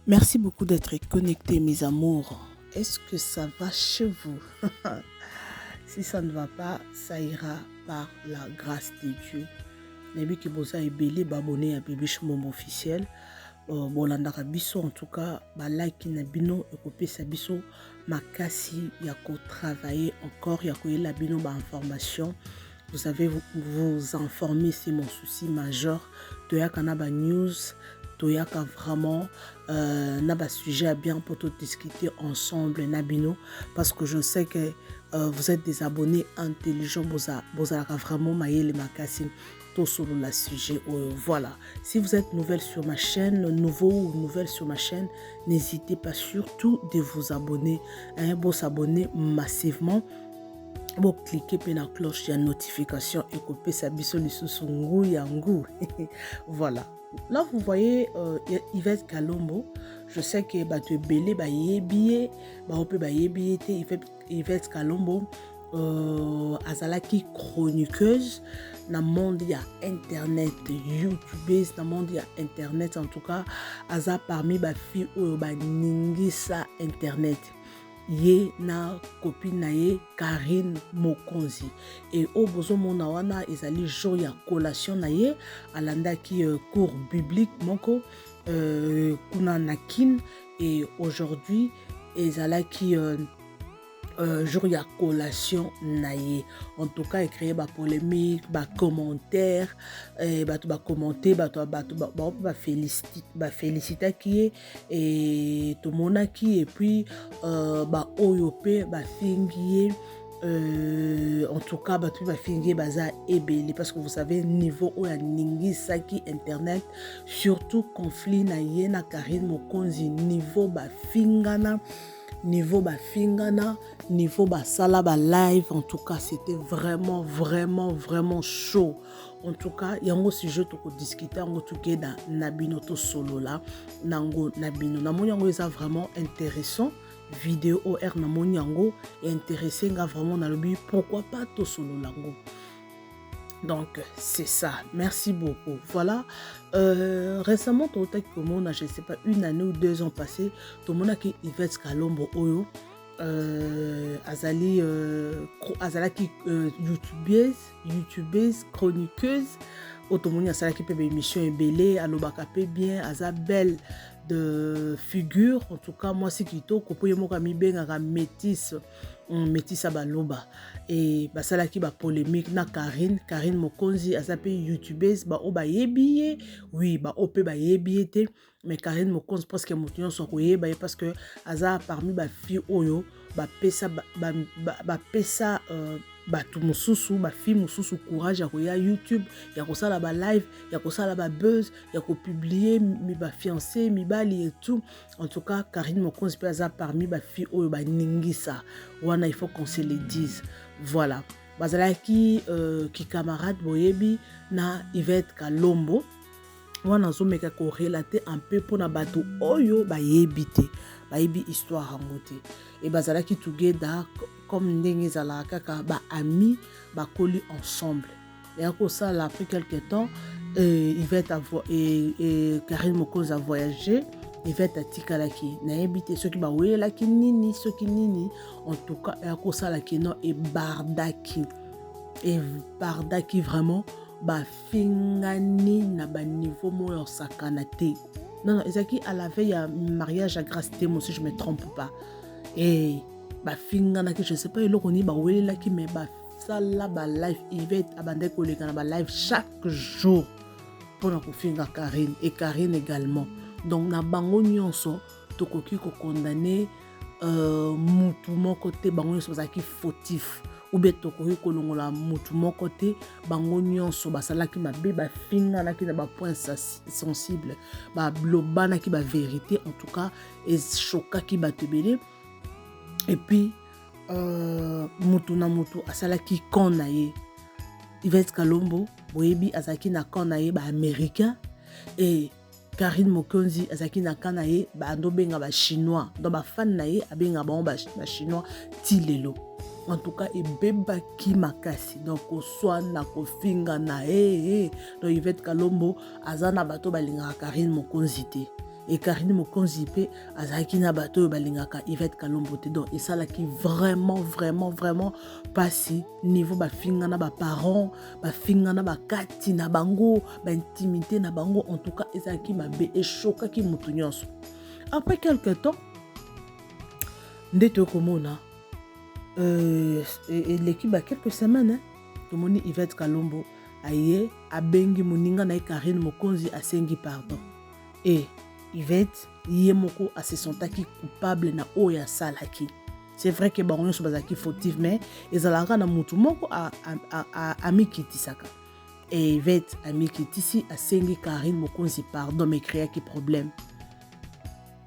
Merci beaucoup d'être connectés, mes amours. Est-ce que ça va chez vous? Si ça ne va pas, ça ira par la grâce de Dieu. Nabi ki boza ebele babone à Bibiche Momo officiel. Bolandaka biso en tout cas, like na bino ekopesa biso makasi ya ko travailler encore ya ko yela bino ba information. Vous savez vous informer, c'est mon souci majeur. Toyaka na ba news, toyaka vraiment na ba sujet à bien pour tout discuter ensemble nabino parce que je sais que vous êtes des abonnés intelligents, vous avez vraiment maillé les makasi tout sur le sujet. Voilà. Si vous êtes nouvelle sur ma chaîne, nouveau ou nouvelle sur ma chaîne, n'hésitez pas surtout de vous abonner. Vous s'abonner massivement. Vous cliquez sur la cloche de notification et copier sa biso sous ngou. Voilà. Là, vous voyez Yvette Kalombo. Je sais que tu es belé, Yvette Kalombo. Azalaki chroniqueuse na monde ya internet, youtubeuse na monde ya internet. En tout cas, aza parmi ba filles oyo ba ningisa internet. Ye na copine na ye Karine Mokonzi et au bozo mona wana ezali jour ya collation na ye alandaki cours biblique moko kuna nakin et aujourd'hui ezalaki jour ya collation naie. En tout cas, créer ba polémique, ba commentaire, ba commenter, ba féliciter qui et tout mona qui et puis ba oyope ba fingier. En tout cas, tu vas finir baza ebele parce que vous savez niveau où ya ningi saki internet surtout conflit na yena Karine Mokonzi niveau ba fingana niveau sala ba live. En tout cas c'était vraiment chaud. En tout cas il y a un sujet to discuter en tout cas dans nabino to solo là nango nabino na monyango ça vraiment intéressant vidéo OR na monyango et intéressé nga vraiment na lobi pourquoi pas to solo lango. Donc c'est ça, merci beaucoup. Voilà, récemment tout le monde, je ne sais pas, 1 année ou 2 ans passés, tout le monde a qui Yvette Kalombo Oyo, Azali qui youtubeuse, chroniqueuse, automoni a qui peut émission est belé, alobaka peut bien, Azabelle de figure. En tout cas moi c'est Kito kopoye moka mi benga métisse métisse baloba et basala ki ba polémique na Karine Mokonzi azape youtubeuse ba oba yebiye oui ba opé ba yebiye te mais Karine Mokonzi parce que motunyo so koyeba parce que aza parmi ba fille oyo ba pesa ba pesa batu mususu ba fille mususu courage ya koya YouTube ya kosala ba live ya kosala ba buzz ya ko publier mi ba fiancé mi bali et tout. En tout cas Karine Mokonzi pe aza parmi ba fille oyo ba ningisa wana, il faut qu'on se le dise. Voilà, bazalaki ki camarade boyebi na Yvette Kalombo wana zomeka ko relater un peu pour na bato oyo ba yebite ba yebi histoire ngote et bazalaki together comme ndenge zala kaka ba amis ba coller ensemble et à ça là après quelques temps Yvette et Karine Mokonzi a voyagé. Yvette atikalaki na yebite soki ba welaki nini soki nini. En tout cas à ça là qui non et bardaki vraiment ba fingani na ba niveau moyo sakana te. Non ezaki à la veille à mariage à Grâce Témoin si je me trompe pas et ba fingana que je sais pas eloko ni ba welaki mais ba sala ba live Yvette abande koleka na ba live chaque jour pour na kofinga Karine et Karine également. Donc na bango nyonso tokoki ko condamner mutu moko te bango nyonso bazaki fautif ou bien tokoki ko longola mutu moko te bango nyonso basalaki mabe ba finga ki na ba point sensible ba blobana ki ba vérité. En tout cas et chokaki ba tebele et puis mutu na mutu asalaki kon na ye. Yvette Kalombo boyebi azaki na kon na ye ba américain et Karine Mokonzi azaki na kana ye ba ndo benga ba chinois do ba fan na ye abenga ba chinois tilelo. En tout cas ebeba ki makasi donc oswana ko finga na donc Yvette Kalombo azana bato balinga Karine Mokonzi te et Karine Mokonzi pe azaki na bato balingaka Yvette Kalombo te donc et ça là qui vraiment pas si niveau ba finga na ba parents ba finga na ba kati na bango ba intimité na bango en tout cas ezaki mabe et choka ki mutu nyonso. Après quelques temps ndete komona et l'équipe a quelques semaines tout moni Yvette Kalombo aye abengi moninga na Karine Mokonzi asengi pardon et Yvette yemoko a se sentaki coupable na oya salaki. C'est vrai que bango nyonso bazaki fautif mais ezalaka na mutu moko a mikitisaka et Yvette a mikitisi asengi Karine Mokonzi pardon mais créa ki problème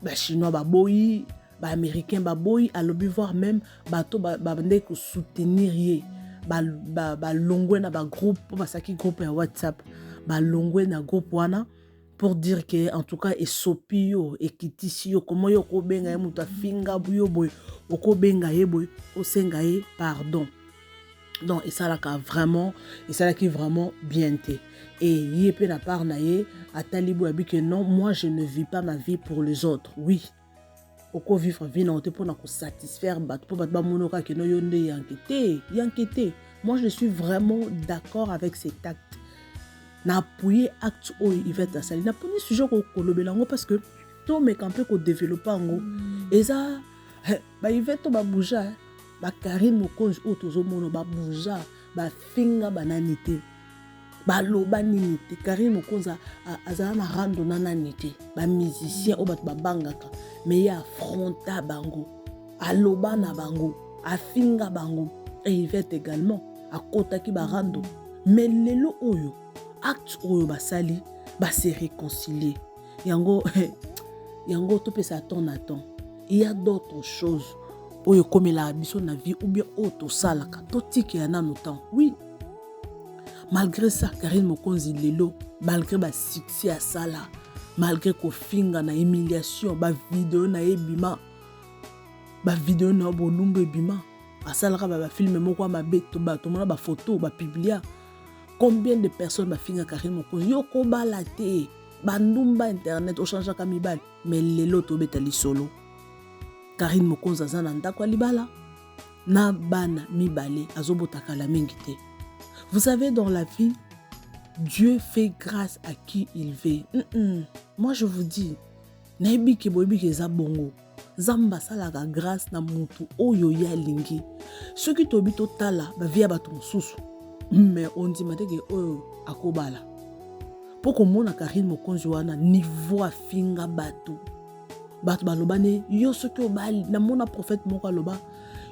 ba chinois ba boyi ba américain ba boyi alobi voir même bato ba bande ko soutenir ye ba longwe na ba groupe basaki groupe ya WhatsApp ba longwe na groupe wana pour dire que en tout cas esopi yo ekitisi yo comment yo ko benga ye mutu afinga buyo boy oko benga ye boy osenga ye pardon donc et ça là vraiment et ça là qui vraiment bien té et yé pe na part na ye atalibo abi que non moi je ne vis pas ma vie pour les autres oui oko vivre vie na te pour na ko satisfaire bat pour bat ba monoka que no yo ndé yankété moi je suis vraiment d'accord avec cet acte na appuyer acte o Yvette asali na poni sujet ko kolobelango parce que to me campé ko développer ngo eza ba Yvette ba bouja ba Karine Mokonzi o tozo mono ba bouja ba finga banani te ba loba nini te Karine Mokonzi azala na rando nanani te ba musicien o bat ba bangaka mais ya affronta bango aloba na bango afinga bango et Yvette également akotaki ba rando mais lelo oyo acte oyo basali ba se réconcilier yango to pesa ton à ton il y a d'autres choses oyo comme la biso na vie ou bien auto salaka to tiki ya nanu temps oui malgré ça Karine Mokonzi lelo malgré ba succès à sala malgré ko finga na humiliation ba vidéo na ebima ba vidéo na bolumbu ebima asalaka ba film moko mabe to ba to mona ba photo ba publier combien de personnes ba finga Karine Mokonzi yo ko balate bandumba internet o change ka mibali mais lelo to betali solo Karine Mokonzi azana ndako libala na bana mibale azobotaka la mingi te. Vous savez dans la vie Dieu fait grâce à qui il veut. Moi je vous dis nayebi ke boyebi ke za bongo zamba salaka grâce na mutu oyo ya lingi soki tobi totala ba via bato mosusu mais on dit mateke oyo akobala poko mona Karine Mokonzi wana niveau afinga bato balobane yo soki obali na mona prophète moko aloba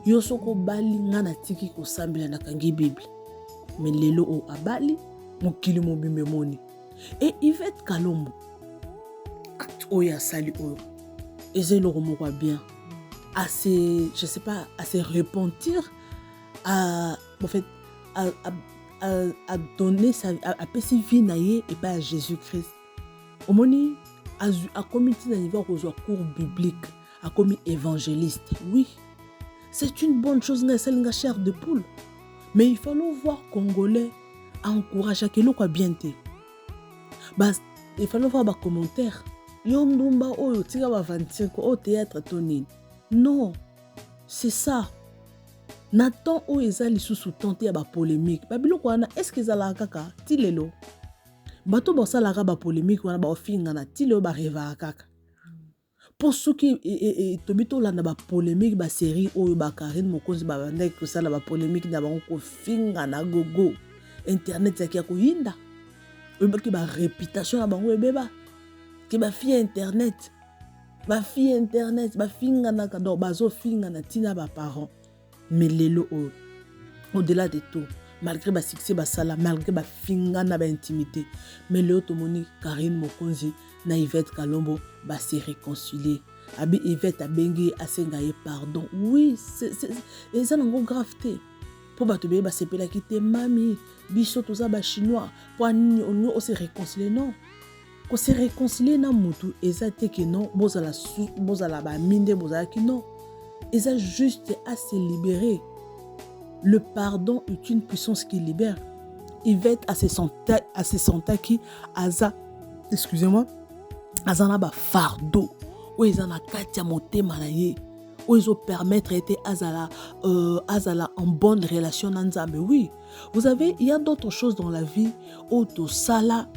yo soki obali nga na tiki kosambela na kangi Bible mais lelo o abali mokili mobimbe moni et Yvette Kalombo acte oya sali oyo ezelo moko bien à se je sais pas à se repentir à en fait à donner sa à passer vie naie et pas à Jésus-Christ omoni a commis un niveau aux cours bibliques a commis évangéliste oui c'est une bonne chose c'est une chair de poule mais il faut voir congolais encourager que l'on bien té bah il faut voir des commentaires yom ndumba oyo tika ba 25 au théâtre tonine non c'est ça Nathan o ezali sous tenté ba polémique ba biloko wana est-ce que ezala kaka tilelo bato bosalaka ba polémique wana ba ofinga na tilelo ba reva kaka pour ceux qui tobito landa ba polémique ba série oyo ba Karine Mokonzi ba banda ko sala ba polémique na bango ko finga na gogo internet ya ko yinda oyo ki ba réputation na bango ebeba ki ba fille internet ba finga na kado bazo finga na tina ba parents mais lelo au-delà de tout malgré ba succès ba sala malgré ba finga na ba intimité mais le automoni Karine Mokonzi na Yvette Kalombo ba se réconcilier abi Yvette abengi asenga ye pardon oui c'est ça nango gravité pour ba tobe ba sepela kité mami biso toza ba chinois pour on se réconcilier non ko se réconcilier na mutu ezate que non bozala ba minde bozala ki non eza juste à se libérer. Le pardon est une puissance qui libère. Yvette a se sentait qui aza excusez-moi azana ba fardeau oyo eza na kati ya motema na ye oyo ezopermettre ete azala en bonne relation na Nzambe. Oui, vous avez, il y a d'autres choses dans la vie oyo tosala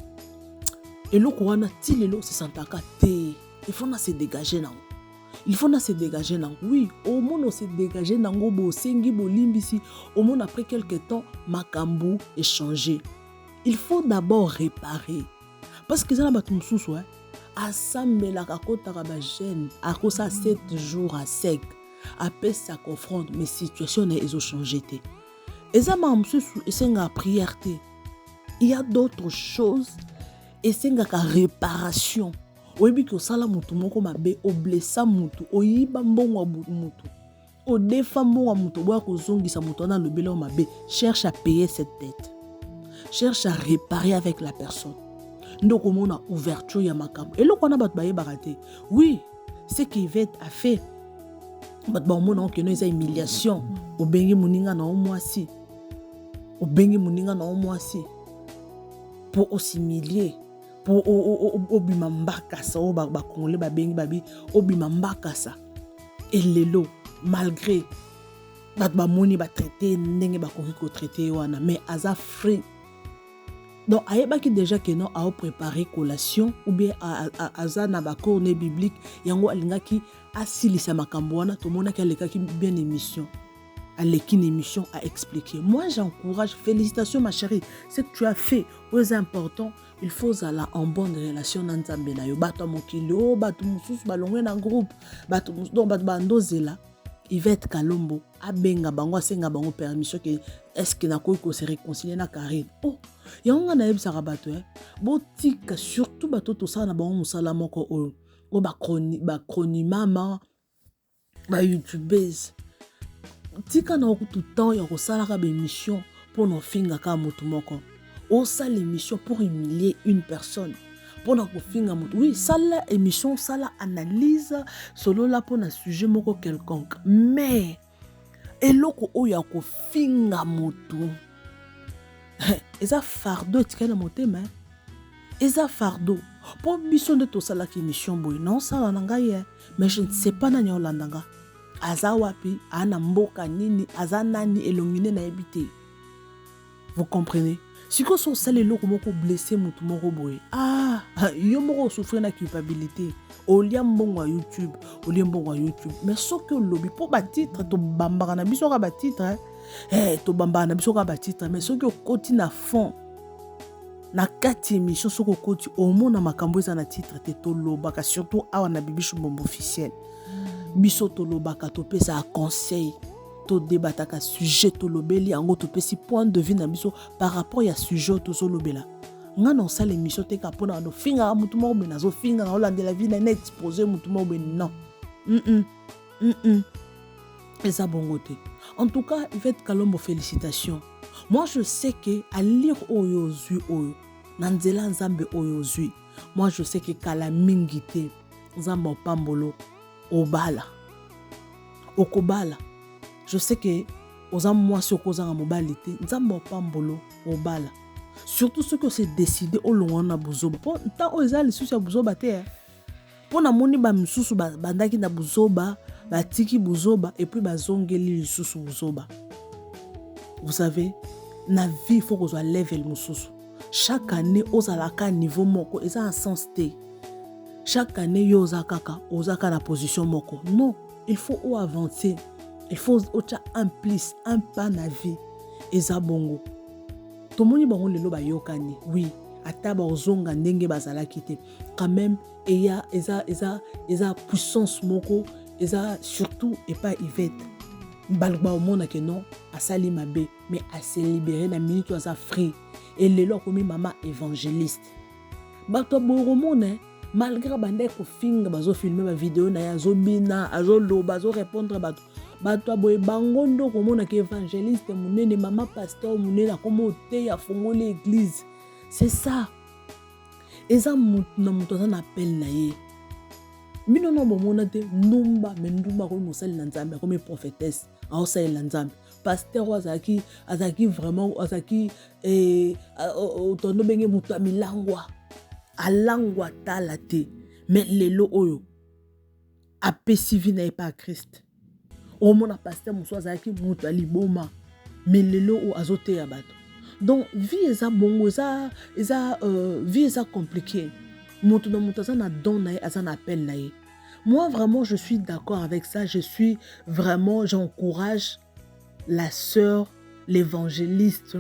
eloko wana ti lelo sesantaka te. Il faut na se dégager nango. Il faut na se dégager nango. Oui, au monde se dégager nango bo sengi bo limbisi. Au monde après quelques temps makambo est changé. Il faut d'abord réparer. Parce que ça na batu mususu asambela kakotaka ba jeune akosa 7 jours à sec. Après ça confronte mais situation na ezo changer te. Ezama mususu esenga prière te. Il y a d'autres choses esenga ka réparation. Oyebi ki osala mutu moko mabe oblessa mutu oyiba mbongo mutu odefa mbongo mutu boya kozongisa mutu na lobela mabe. Cherche à payer cette dette. Cherche à réparer avec la personne. Ndoko mona ouverture ya makambo. Et loko na bat baye barate. Oui, ce qu'Yvette a fait. Bat ba mona que nous a humiliation. Obengi muninga na omwasi. Obengi muninga na omwasi. Pour s'humilier. Pour obima mbakasa o ba congolais ba bengi babi obima mbakasa. Et lelo malgré bat ba moni ba traiter ndenge ba ko traiter wana mais aza free. Donc, ayebaki déjà que non a préparé collation ou bien aza na ba corne biblique yango alingaki asilisa makambo wana to mona kalekaki bien émission. Alekine émission à expliquer. Moi j'encourage, félicitations ma chérie, ce que tu as fait, c'est important. Il faut aller en bonne relation na Nzambe na yo. Bato mokilo, bato mususu balongwe na groupe, bato donc bato bandozela. Yvette Kalombo abenga bango asenga bango permission que est-ce que na koyi ko se réconcilier na Karine. Oh, yango na yebisa bato botika surtout bato to sana bango musala moko oyo. O ba chronimama ba youtubeuse. Tika na tout temps ya ko sala ka be émission pour no finga ka mutu moko. O sala émission pour humilier une personne. Pour na ko finga mutu. Oui, sala émission, sala analyse solo la pour na sujet moko quelconque. Mais eloko o ya ko finga mutu. Eza fardeau tika na motema. Eza fardeau. Pour biso de to sala ki émission boy. Non sala na ngai mais je ne sais pas na nyolandanga. Aza wapi, ana mboka nini, aza nani elongine na ebite. Vous comprenez? Si ko so sale loko moko blessé mutu moko boye. Ah, yo moko souffrir na culpabilité. Olia mbongo wa YouTube, olia mbongo wa YouTube. Mais so que lobby pour ba titre to bambara na biso ka ba titre, to bambara na biso ka ba titre, mais so que koti na fond. Na kati émission so ko koti au monde na makambo za na titre te to lobaka surtout awa na bibichu bombo officiel. Biso to lobaka to pesa conseil to débataka sujet to lobeli yango to pesi point de vue na biso par rapport ya sujet to so lobela nga non ça l'émission te ka pona no finga mutu mo be nazo finga na holande la vie na exposer mutu mo be non et ça bon côté en tout cas Yvette Kalombo félicitations. Moi je sais que à lire oyo zui oyo na nzela nzambe oyo zui moi je sais que kala mingite nzambe pambolo obala okobala. Je sais que aux moi sur cause en mobilité nzambo pambolo obala surtout ceux que c'est décidé au long na buzoba pour tant aux ali sous ya buzoba te pour na moni ba misusu bandaki na buzoba ba tiki buzoba et puis ba zongeli sous buzoba. Vous savez na vie il faut qu'on soit level mususu chaque année aux alaka niveau moko et ça en sens te. Chaque année, yo kaka na position moko. Non, il faut avancer. Il faut un plus, un pas na vie. Eza bongo. Tomoni bango lelo ba yokani. Oui, ataba ozonga ndenge bazala kite. Quand même, il y a eza puissance moko, eza surtout et pas Yvette. Balba au monde que non, a sali mabe, mais a se libérer na minute asa free. Et lelo comme maman évangéliste. Ba to boromone malgré bande ko finga bazo filmer ba vidéo na ya zo bina azo loba azo répondre bato boye bango ndoko mona ke évangéliste munene mama pasteur munene comme te ya fongole église. C'est ça. Eza na muto na appel na ye. Mino no bomona te numba mendumba ko mosali na nzambe comme prophétesse a osali na nzambe. Pasteur azaki vraiment azaki otondo benge muto milangwa alangwa talate mais lelo oyo apesi vie na pas à Christ. Au mona pasteur muso azaki mutu aliboma mais lelo o azote ya bato. Donc vie eza bongo vie eza compliqué. Mutu na mutu azana don na ye azana appel na ye. Moi vraiment je suis d'accord avec ça, j'encourage la sœur l'évangéliste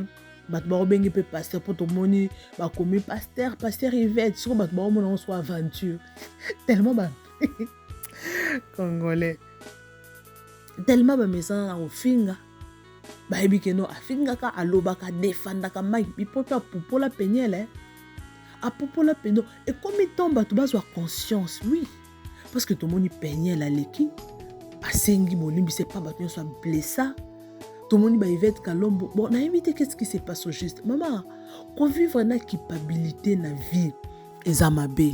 bato ba bengi pe pasteur pour to moni ba komi pasteur Yvette sur bato ba mona on soit aventure tellement ba congolais tellement ba mesa na ofinga ba ebike no afinga ka alobaka defanda ka mai bipoto popola penyele a popola pendo et comme tomba tu bazwa conscience oui parce que to moni penyele aleki asengi molimbi c'est pas bato soit blessé. Tout le monde va être calombo. Bon, on a invité qu'est-ce qui se passe au juste. Maman, qu'on vivre na culpabilité na vie. Ezamabe.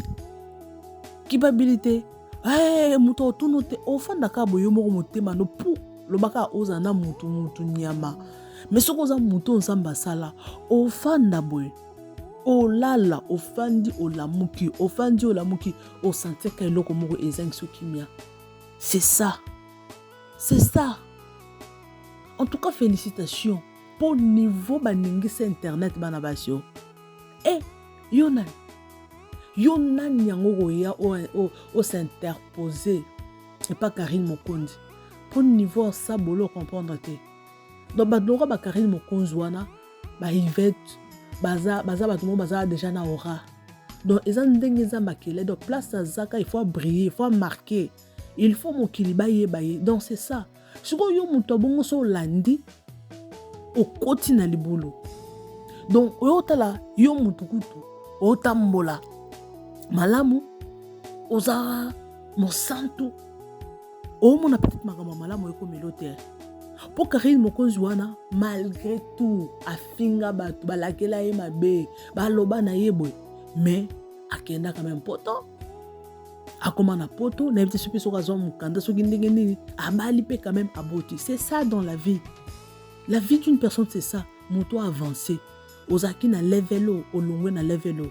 Culpabilité. Eh, muto tout noté. Enfant d'akabo yomo motema no pou. Lobaka ozana mutu nyama. Mais ce qu'on a muto nsamba sala. Enfant d'aboy. Olala, ofandi olamuki. Ofandi olamuki. O sentir que l'oko moko ezang sukimia. C'est ça. C'est ça. En tout cas, félicitations pour le niveau de internet banabasio. Et yonan yango ya o s'interposer et pas Karine Mokondi. Pour le niveau ça bolo comprendre te. Donc badora ba Karine Mokonzi wana ba Yvette baza batumo baza déjà na aura. Donc ezan ndenge za makele donc place à zaka il faut briller, il faut marquer. Il faut mon kiliba yebaye. Donc c'est ça. Si vous avez un so landi, au côté na libolo. Donc, oyotala, yo mutukutu, otambola, malamu, oza, mosanto, o mon appétit magama malamu eko melote. Pour Karine Mokonzi wana, malgré tout, afinga batu, balakela ye mabe, baloba na yeboy, mais akenda quand même poto. Akoma na poto na éviter super sokazo mukanda soki ndenge nini abali pe quand même aboti. C'est ça dans la vie. La vie d'une personne c'est ça, moto avancer. Ozaki na level o longwe na level o.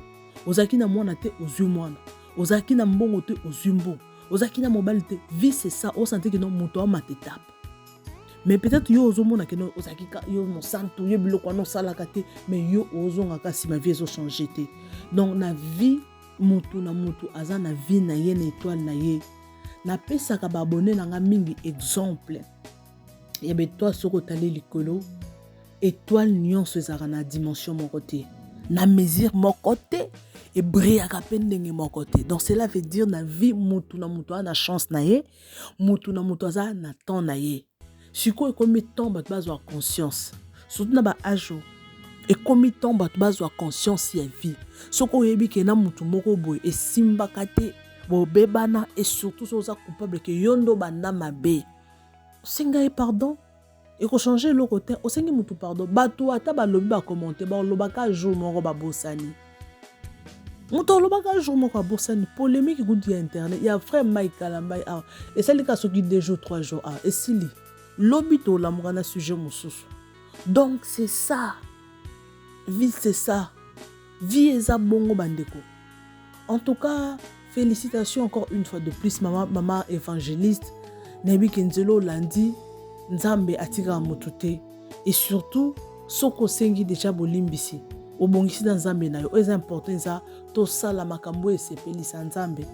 Ozaki na mwana te ozu mwana. Ozaki na mbongo te ozumbo. Ozaki na mobile te. Vie c'est ça, o sentir que non moto a matetape. Mais peut-être yo ozo mona que non ozaki ka yo mon santo yo biloko no sala kate mais yo ozo ngaka si ma vie zo changer te. Donc na vie mutu na mutu aza na vie na ye na étoile na ye na pesa ka babone na nga mingi exemple ya beto soko tali likolo étoile nyonso ezaka na dimension mon côté na mesure mon côté et brilla ka pendenge mon côté. Donc cela veut dire na vie mutu na mutu na chance na ye mutu na mutu aza na temps na ye siko e komi temps ba bazwa conscience surtout na ba âge. Et comme il tombe, tu as conscience de la vie. Ce qu'on a dit que na mutu moko boy et simba kate bo bebana et surtout so za coupable que yondo banda mabe. Singa pardon et ko changer le côté o sengi mutu pardon. Bato ata ba lobi ba commenter ba lobaka jour moko ba bosani. Mutu lobaka jour moko ba bosani polémique goût de internet. Il y a frère Mike Kalambai et celle qui a soki 2 jours 3 jours et sili. Lobi to la murana sujet mususu. Donc c'est ça. Vie c'est ça. Vie eza bongo bandeko. En tout cas, félicitations encore une fois de plus maman évangéliste. Nebi Kenzelo lundi Nzambe atira motute et surtout soko sengi déjà bolimbisi. Obongisi dans Nzambe na yo. C'est important ça to sala makambo e sepelisa Nzambe.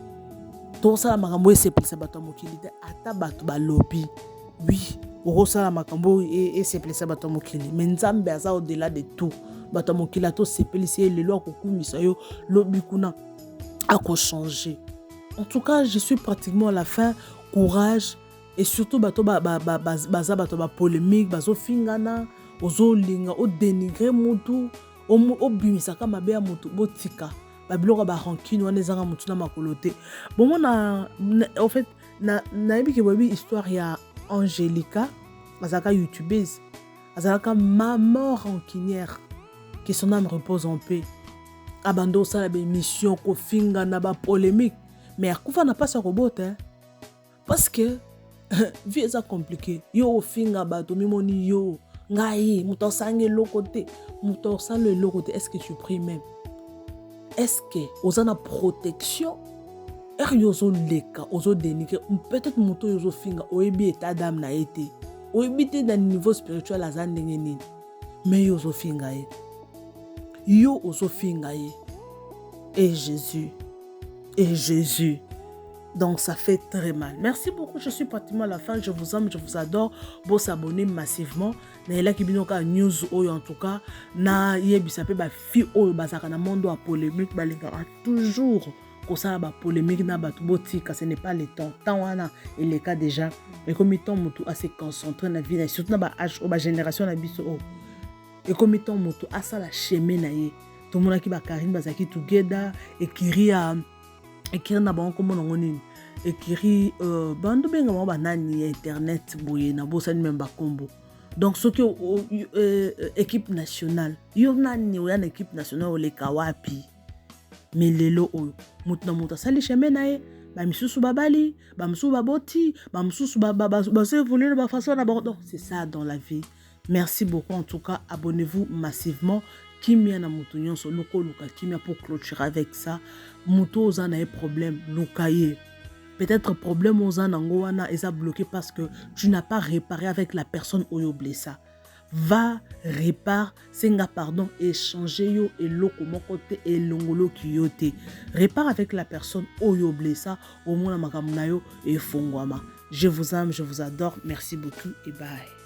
To sala makambo e sepelisa bato mokili te ata bato balobi. Oui, orosala makambo e sepelisa bato mokili. Mais Nzambe aza au-delà de tout. Bato mokila to sepelisi le loi kokumisa yo lobi kuna ako changer. En tout cas, je suis pratiquement à la fin. Courage et surtout bato baza bato ba polémique bazo fingana ozo linga o dénigrer mutu o bimisa ka mabe ya mutu botika ba biloko ba rancune wana ezanga mutu na makolote. Bon moi en fait na yebi ke bobi histoire ya Angelica bazaka youtubeuse azalaka maman rancunière. Que son âme repose en paix. Abando ça la émission ko finga na ba polémique mais akufa na pas sa robot hein parce que vie est compliqué yo finga ba to mimoni yo ngai muto sange lokote muto sange lokote est-ce que tu pries même est-ce que aux ana protection yozo leka ozo dénigrer peut-être moto yozo finga oyebi état d'âme na été oyebi te dans niveau spirituel aza ndenge nini mais yozo finga ye yo ozo finga ye et Jésus. Donc ça fait très mal. Merci beaucoup, je suis pratiquement à la fin. Je vous aime, je vous adore. Bon, s'abonner massivement. Na qui binoka news oyo en tout cas na yebisa pe ba fi oyo bazaka na monde a polémique balingaka toujours ko ça ba polémique na ba botika, ce n'est pas le temps. Tant wana et les cas déjà et comme temps mutu à se concentrer na vie surtout na ba âge ba génération na biso o. Et comme temps mutu à ça la chemin na ye. Tout le monde qui ba Karim bazaki together écrit na bango comme on nini écrit bando benga mo banani internet boye na bosani même ba combo donc ce que équipe nationale yo nani oya na équipe nationale ole kawapi mais lelo o mutna muta sali chemin na ye ba misusu babali ba misusu baboti ba misusu ba se voler ba façon na donc c'est ça dans la vie. Merci beaucoup en tout cas, abonnez-vous massivement. Kimia na mutu nyonso loko luka kimia pour clôturer avec ça. Mutu oza na un problème lukaye. Peut-être problème oza nango wana eza bloqué parce que tu n'as pas réparé avec la personne oyo blessa. Va répare, senga pardon, échanger yo et loko moko te et longolo kiyote. Répare avec la personne oyo blessa au moins na makamuna yo et fongwama. Je vous aime, je vous adore. Merci beaucoup et bye.